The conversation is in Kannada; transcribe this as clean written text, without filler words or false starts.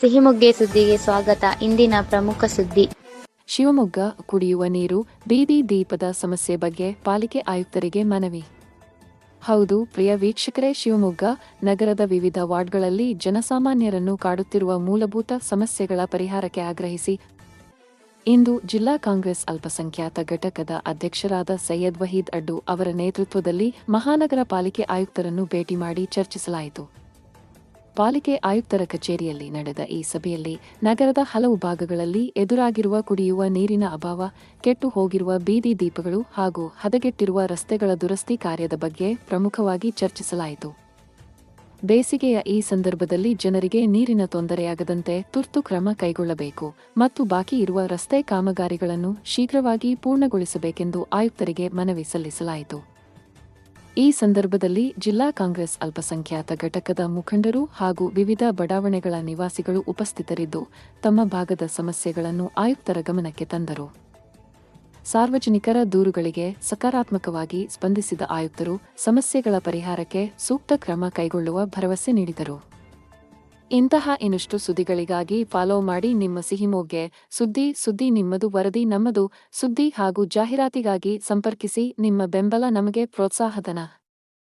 ಸಿಹಿಮೊಗ್ಗೆ ಸುದ್ದಿಗೆ ಸ್ವಾಗತ. ಇಂದಿನ ಪ್ರಮುಖ ಸುದ್ದಿ. ಶಿವಮೊಗ್ಗ ಕುಡಿಯುವ ನೀರು, ಬೀದಿ ದೀಪದ ಸಮಸ್ಯೆ ಬಗ್ಗೆ ಪಾಲಿಕೆ ಆಯುಕ್ತರಿಗೆ ಮನವಿ. ಹೌದು ಪ್ರಿಯ ವೀಕ್ಷಕರೇ, ಶಿವಮೊಗ್ಗ ನಗರದ ವಿವಿಧ ವಾರ್ಡ್ಗಳಲ್ಲಿ ಜನಸಾಮಾನ್ಯರನ್ನು ಕಾಡುತ್ತಿರುವ ಮೂಲಭೂತ ಸಮಸ್ಯೆಗಳ ಪರಿಹಾರಕ್ಕೆ ಆಗ್ರಹಿಸಿ ಇಂದು ಜಿಲ್ಲಾ ಕಾಂಗ್ರೆಸ್ ಅಲ್ಪಸಂಖ್ಯಾತ ಘಟಕದ ಅಧ್ಯಕ್ಷರಾದ ಸೈಯದ್ ವಹೀದ್ ಅಡ್ಡು ಅವರ ನೇತೃತ್ವದಲ್ಲಿ ಮಹಾನಗರ ಪಾಲಿಕೆ ಆಯುಕ್ತರನ್ನು ಭೇಟಿ ಮಾಡಿ ಚರ್ಚಿಸಲಾಯಿತು. ಪಾಲಿಕೆ ಆಯುಕ್ತರ ಕಚೇರಿಯಲ್ಲಿ ನಡೆದ ಈ ಸಭೆಯಲ್ಲಿ ನಗರದ ಹಲವು ಭಾಗಗಳಲ್ಲಿ ಎದುರಾಗಿರುವ ಕುಡಿಯುವ ನೀರಿನ ಅಭಾವ, ಕೆಟ್ಟು ಹೋಗಿರುವ ಬೀದಿ ದೀಪಗಳು ಹಾಗೂ ಹದಗೆಟ್ಟಿರುವ ರಸ್ತೆಗಳ ದುರಸ್ತಿ ಕಾರ್ಯದ ಬಗ್ಗೆ ಪ್ರಮುಖವಾಗಿ ಚರ್ಚಿಸಲಾಯಿತು. ಬೇಸಿಗೆಯ ಈ ಸಂದರ್ಭದಲ್ಲಿ ಜನರಿಗೆ ನೀರಿನ ತೊಂದರೆಯಾಗದಂತೆ ತುರ್ತು ಕ್ರಮ ಕೈಗೊಳ್ಳಬೇಕು ಮತ್ತು ಬಾಕಿ ಇರುವ ರಸ್ತೆ ಕಾಮಗಾರಿಗಳನ್ನು ಶೀಘ್ರವಾಗಿ ಪೂರ್ಣಗೊಳಿಸಬೇಕೆಂದು ಆಯುಕ್ತರಿಗೆ ಮನವಿ ಸಲ್ಲಿಸಲಾಯಿತು. ಈ ಸಂದರ್ಭದಲ್ಲಿ ಜಿಲ್ಲಾ ಕಾಂಗ್ರೆಸ್ ಅಲ್ಪಸಂಖ್ಯಾತ ಘಟಕದ ಮುಖಂಡರು ಹಾಗೂ ವಿವಿಧ ಬಡಾವಣೆಗಳ ನಿವಾಸಿಗಳು ಉಪಸ್ಥಿತರಿದ್ದು ತಮ್ಮ ಭಾಗದ ಸಮಸ್ಯೆಗಳನ್ನು ಆಯುಕ್ತರ ಗಮನಕ್ಕೆ ತಂದರು. ಸಾರ್ವಜನಿಕರ ದೂರುಗಳಿಗೆ ಸಕಾರಾತ್ಮಕವಾಗಿ ಸ್ಪಂದಿಸಿದ ಆಯುಕ್ತರು ಸಮಸ್ಯೆಗಳ ಪರಿಹಾರಕ್ಕೆ ಸೂಕ್ತ ಕ್ರಮ ಕೈಗೊಳ್ಳುವ ಭರವಸೆ ನೀಡಿದರು. ಇಂತಹ ಇನ್ನಷ್ಟು ಸುದ್ದಿಗಳಿಗಾಗಿ ಫಾಲೋ ಮಾಡಿ ನಿಮ್ಮ ಸಿಹಿಮೊಗ್ಗೆ ಸುದ್ದಿ ನಿಮ್ಮದು, ವರದಿ ನಮ್ಮದು. ಸುದ್ದಿ ಹಾಗೂ ಜಾಹೀರಾತಿಗಾಗಿ ಸಂಪರ್ಕಿಸಿ. ನಿಮ್ಮ ಬೆಂಬಲ ನಮಗೆ ಪ್ರೋತ್ಸಾಹಧನ.